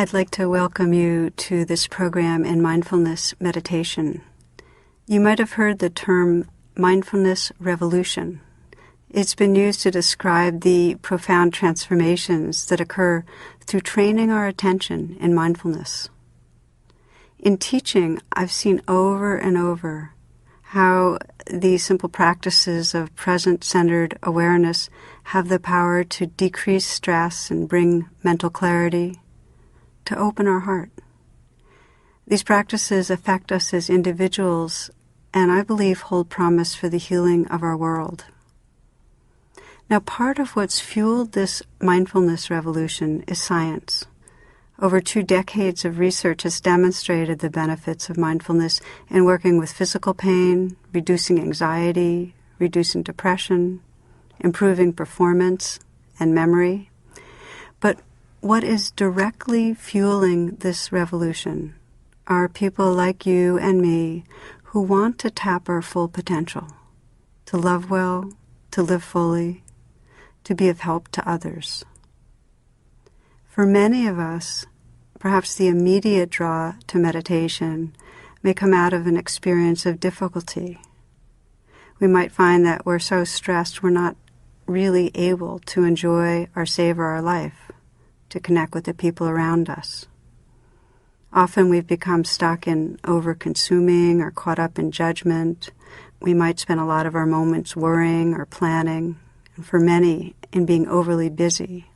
I'd like to welcome you to this program in Mindfulness Meditation. You might have heard the term Mindfulness Revolution. It's been used to describe the profound transformations that occur through training our attention in mindfulness. In teaching, I've seen over and over how these simple practices of present-centered awareness have the power to decrease stress and bring mental clarity, to open our heart. These practices affect us as individuals and I believe hold promise for the healing of our world. Now, part of what's fueled this mindfulness revolution is science. Over 2 decades of research has demonstrated the benefits of mindfulness in working with physical pain, reducing anxiety, reducing depression, improving performance and memory. But what is directly fueling this revolution are people like you and me who want to tap our full potential, to love well, to live fully, to be of help to others. For many of us, perhaps the immediate draw to meditation may come out of an experience of difficulty. We might find that we're so stressed we're not really able to enjoy or savor our life, to connect with the people around us. Often we've become stuck in over-consuming or caught up in judgment. We might spend a lot of our moments worrying or planning, and for many, in being overly busy.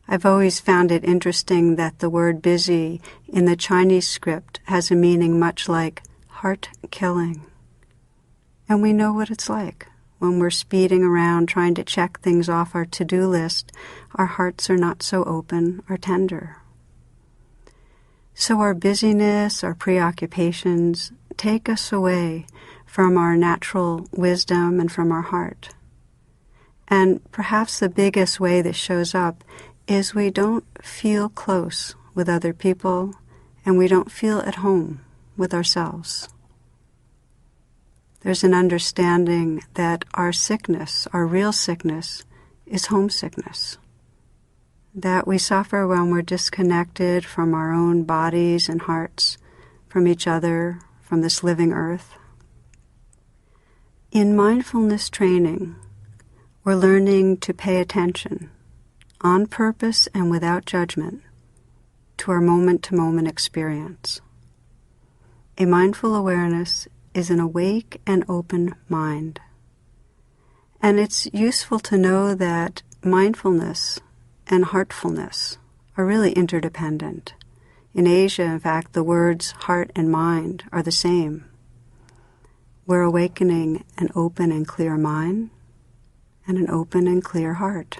I've always found it interesting that the word busy in the Chinese script has a meaning much like heart-killing. And we know what it's like. When we're speeding around trying to check things off our to-do list, our hearts are not so open or tender. So our busyness, our preoccupations, take us away from our natural wisdom and from our heart. And perhaps the biggest way this shows up is we don't feel close with other people and we don't feel at home with ourselves. There's an understanding that our sickness, our real sickness, is homesickness. That we suffer when we're disconnected from our own bodies and hearts, from each other, from this living earth. In mindfulness training, we're learning to pay attention, on purpose and without judgment, to our moment-to-moment experience. A mindful awareness is an awake and open mind. And it's useful to know that mindfulness and heartfulness are really interdependent. In Asia, in fact, the words heart and mind are the same. We're awakening an open and clear mind and an open and clear heart.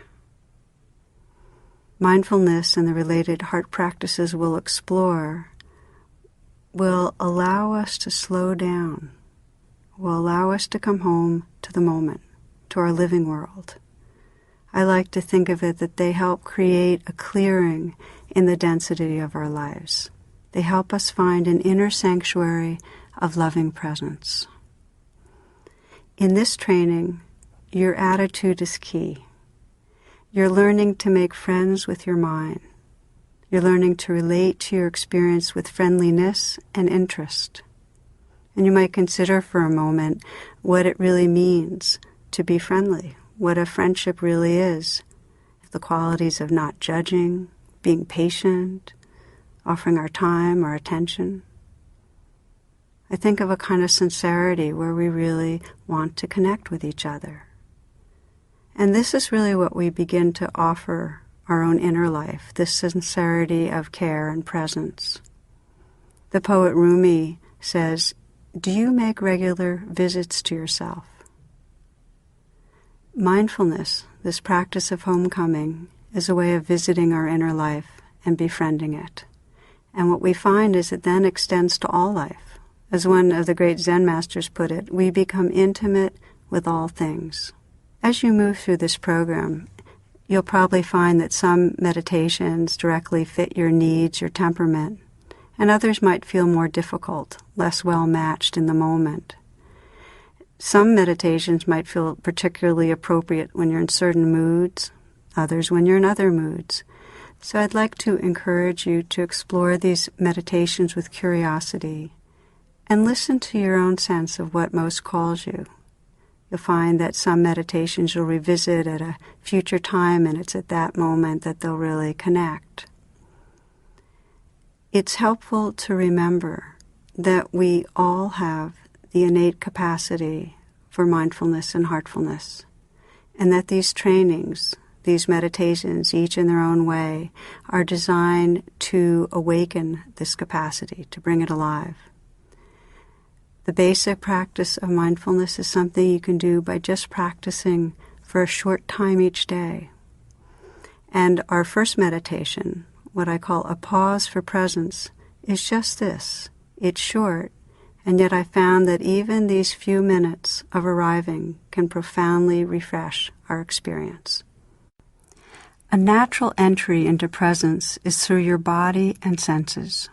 Mindfulness and the related heart practices we'll explore will allow us to slow down, will allow us to come home to the moment, to our living world. I like to think of it that they help create a clearing in the density of our lives. They help us find an inner sanctuary of loving presence. In this training, your attitude is key. You're learning to make friends with your mind. You're learning to relate to your experience with friendliness and interest. And you might consider for a moment what it really means to be friendly, what a friendship really is. The qualities of not judging, being patient, offering our time, our attention. I think of a kind of sincerity where we really want to connect with each other. And this is really what we begin to offer our own inner life, this sincerity of care and presence. The poet Rumi says, "Do you make regular visits to yourself?" Mindfulness, this practice of homecoming, is a way of visiting our inner life and befriending it. And what we find is it then extends to all life. As one of the great Zen masters put it, we become intimate with all things. As you move through this program, you'll probably find that some meditations directly fit your needs, your temperament, and others might feel more difficult, less well-matched in the moment. Some meditations might feel particularly appropriate when you're in certain moods, others when you're in other moods. So I'd like to encourage you to explore these meditations with curiosity and listen to your own sense of what most calls you. You'll find that some meditations you'll revisit at a future time, and it's at that moment that they'll really connect. It's helpful to remember that we all have the innate capacity for mindfulness and heartfulness, and that these trainings, these meditations, each in their own way, are designed to awaken this capacity, to bring it alive. The basic practice of mindfulness is something you can do by just practicing for a short time each day. And our first meditation, what I call a pause for presence, is just this. It's short, and yet I found that even these few minutes of arriving can profoundly refresh our experience. A natural entry into presence is through your body and senses.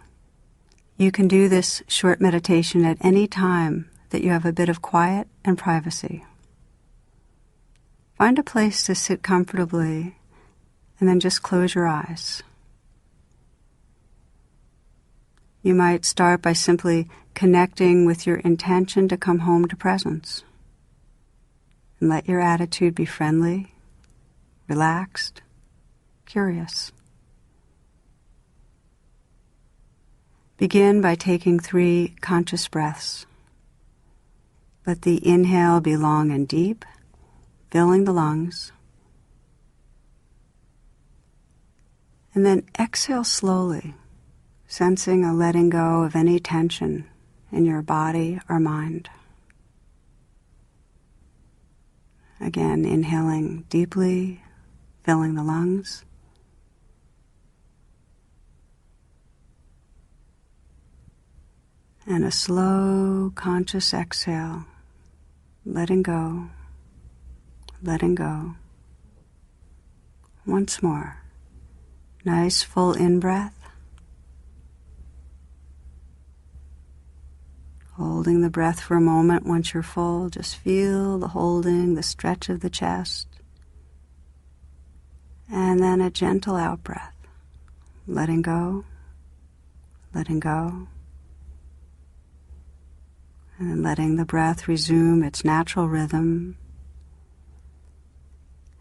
You can do this short meditation at any time that you have a bit of quiet and privacy. Find a place to sit comfortably and then just close your eyes. You might start by simply connecting with your intention to come home to presence. And let your attitude be friendly, relaxed, curious. Begin by taking 3 conscious breaths. Let the inhale be long and deep, filling the lungs. And then exhale slowly, sensing a letting go of any tension in your body or mind. Again, inhaling deeply, filling the lungs. And a slow, conscious exhale, letting go, letting go. Once more. Nice full in-breath. Holding the breath for a moment. Once you're full, just feel the holding, the stretch of the chest. And then a gentle out-breath. Letting go, letting go. And then letting the breath resume its natural rhythm.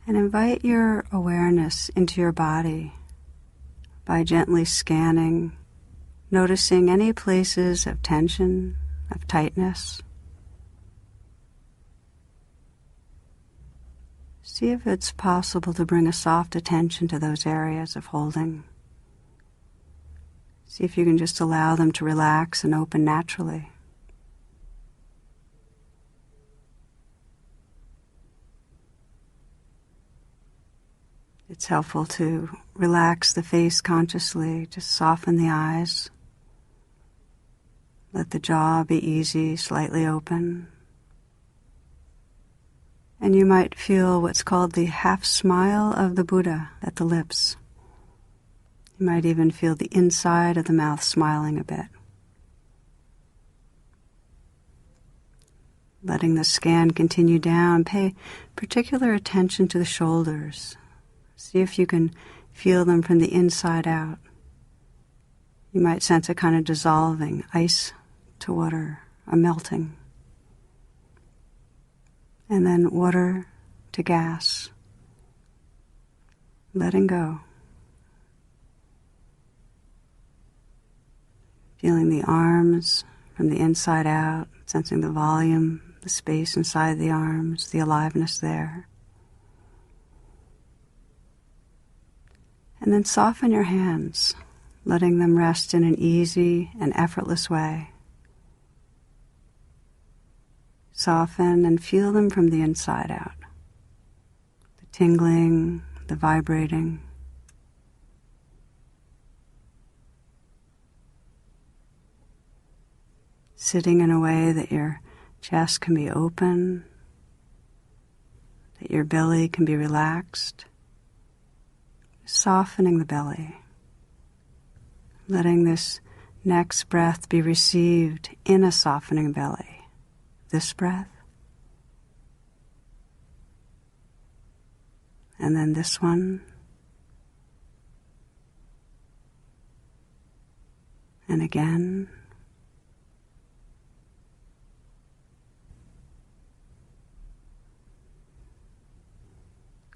And invite your awareness into your body by gently scanning, noticing any places of tension, of tightness. See if it's possible to bring a soft attention to those areas of holding. See if you can just allow them to relax and open naturally. It's helpful to relax the face consciously, just soften the eyes. Let the jaw be easy, slightly open. And you might feel what's called the half smile of the Buddha at the lips. You might even feel the inside of the mouth smiling a bit. Letting the scan continue down, pay particular attention to the shoulders. See if you can feel them from the inside out. You might sense a kind of dissolving, ice to water, a melting. And then water to gas. Letting go. Feeling the arms from the inside out, sensing the volume, the space inside the arms, the aliveness there. And then soften your hands, letting them rest in an easy and effortless way. Soften and feel them from the inside out. The tingling, the vibrating. Sitting in a way that your chest can be open, that your belly can be relaxed. Softening the belly, letting this next breath be received in a softening belly. This breath, and then this one, and again.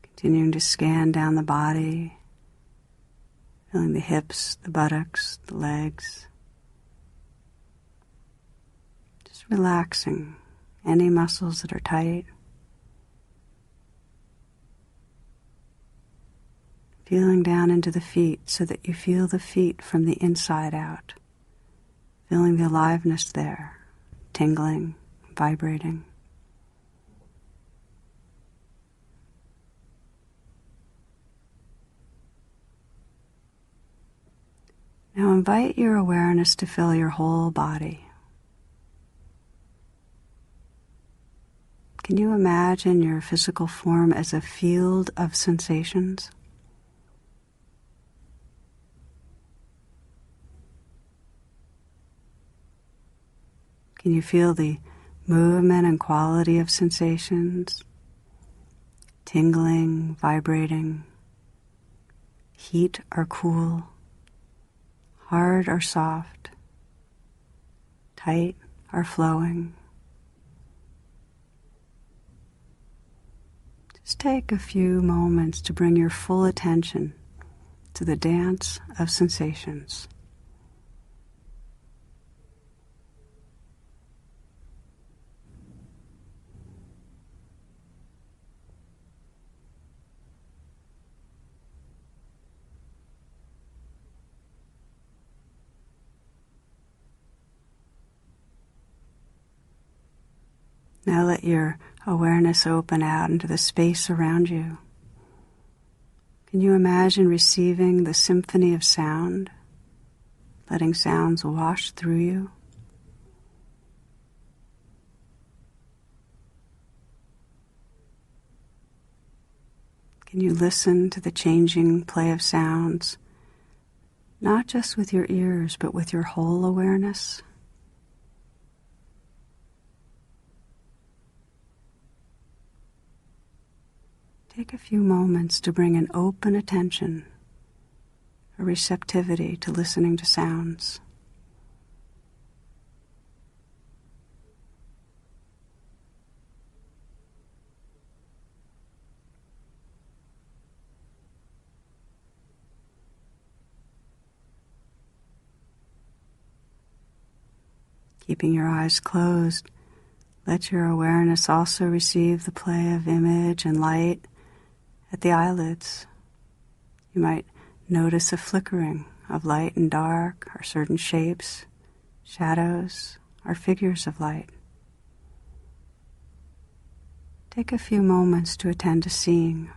Continuing to scan down the body, feeling the hips, the buttocks, the legs. Just relaxing any muscles that are tight. Feeling down into the feet so that you feel the feet from the inside out. Feeling the aliveness there, tingling, vibrating. Now invite your awareness to fill your whole body. Can you imagine your physical form as a field of sensations? Can you feel the movement and quality of sensations? Tingling, vibrating, heat or cool, hard or soft, tight or flowing. Just take a few moments to bring your full attention to the dance of sensations. Now let your awareness open out into the space around you. Can you imagine receiving the symphony of sound, letting sounds wash through you? Can you listen to the changing play of sounds, not just with your ears, but with your whole awareness? Take a few moments to bring an open attention, a receptivity to listening to sounds. Keeping your eyes closed, let your awareness also receive the play of image and light at the eyelids. You might notice a flickering of light and dark, or certain shapes, shadows, or figures of light. Take a few moments to attend to seeing.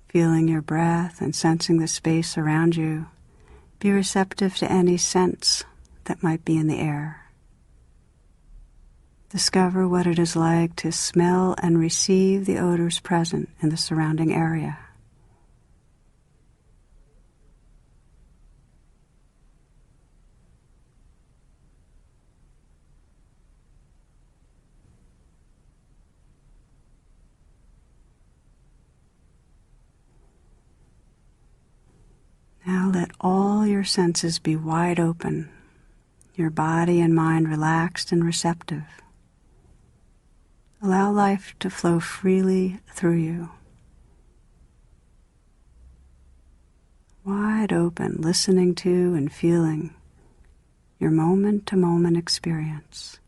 Feeling your breath and sensing the space around you, be receptive to any sense that might be in the air. Discover what it is like to smell and receive the odors present in the surrounding area. Now let all your senses be wide open, your body and mind relaxed and receptive. Allow life to flow freely through you. Wide open, listening to and feeling your moment-to-moment experience.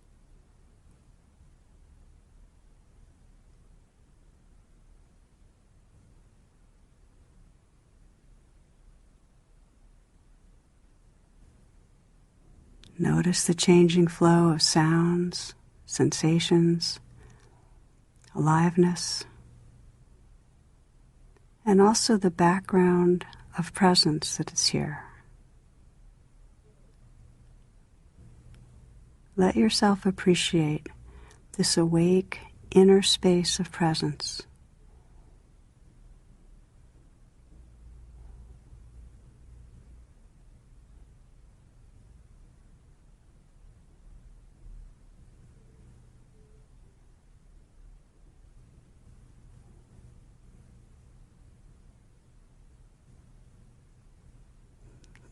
Notice the changing flow of sounds, sensations, aliveness, and also the background of presence that is here. Let yourself appreciate this awake inner space of presence.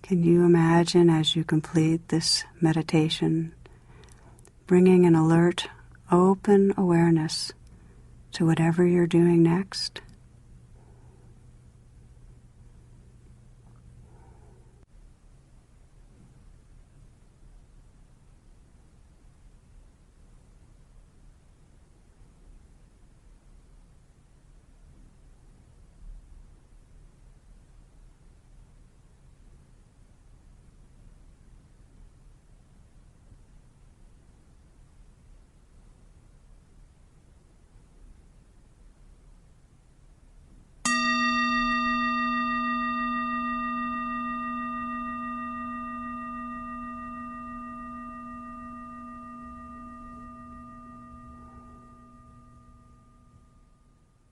Can you imagine as you complete this meditation, bringing an alert, open awareness to whatever you're doing next?